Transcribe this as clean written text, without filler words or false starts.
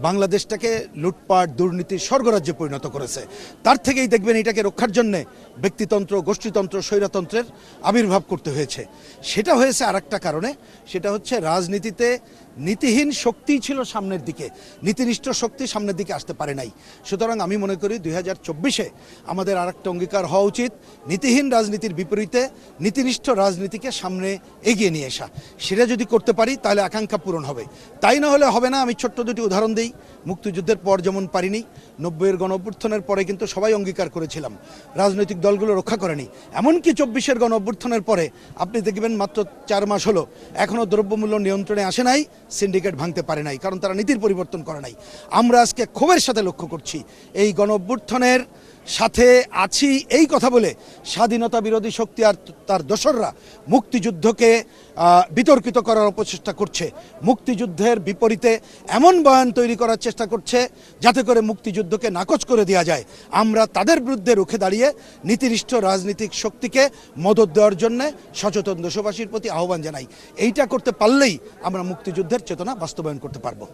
বাংলাদেশটাকে লুটপাট দুর্নীতির স্বর্গরাজ্যে পরিণত করেছে। তার থেকেই দেখবেন এটাকে রক্ষার জন্যে ব্যক্তিতন্ত্র, গোষ্ঠীতন্ত্র, স্বৈরতন্ত্রের আবির্ভাব করতে হয়েছে। সেটা হয়েছে আর একটা কারণে, সেটা হচ্ছে রাজনীতিতে নীতিহীন শক্তিই ছিল সামনের দিকে, নীতিনিষ্ঠ শক্তি সামনের দিকে আসতে পারে নাই। সুতরাং আমি মনে করি 2024-এ আমাদের আর একটা অঙ্গীকার হওয়া উচিত, নীতিহীন রাজনীতির বিপরীতে নীতিনিষ্ঠ রাজনীতিকে সামনে এগিয়ে নিয়ে আসা। সেটা যদি করতে পারি তাহলে আকাঙ্ক্ষা পূরণ হবে, তাই না হলে হবে না। আমি ছোট্ট দুটি উদাহরণ দিই। মুক্তিযুদ্ধের পর যেমন পারিনি, 90-এর গণ-অভ্যুত্থানের পরে কিন্তু সবাই অঙ্গীকার করেছিলাম, রাজনৈতিক দলগুলো রক্ষা করেনি। এমনকি 24-এর গণ-অভ্যুত্থানের পরে আপনি দেখবেন মাত্র 4 মাস হলো এখনও দ্রব্যমূল্য নিয়ন্ত্রণে আসে নাই, সিন্ডিকেট ভাঙতে পারে নাই, কারণ তারা নীতির পরিবর্তন করে নাই। আমরা আজকে ক্ষোভের সাথে লক্ষ্য করছি এই গণ-অভ্যুত্থানের সাথে আছি এই কথা বলে স্বাধীনতা বিরোধী শক্তি আর তার দোসররা মুক্তিযুদ্ধকে বিতর্কিত করার অপচেষ্টা করছে। মুক্তিযুদ্ধের বিপরীতে এমন বয়ান তৈরি করার চেষ্টা করছে যাতে করে মুক্তিযুদ্ধকে নাকচ করে দেওয়া যায়। আমরা তাদের বিরুদ্ধে রুখে দাঁড়িয়ে নীতিনিষ্ঠ রাজনৈতিক শক্তিকে মদত দেওয়ার জন্য সচেতন দেশবাসীর প্রতি আহ্বান জানাই। এইটা করতে পারলেই আমরা মুক্তিযুদ্ধের চেতনা বাস্তবায়ন করতে পারবো।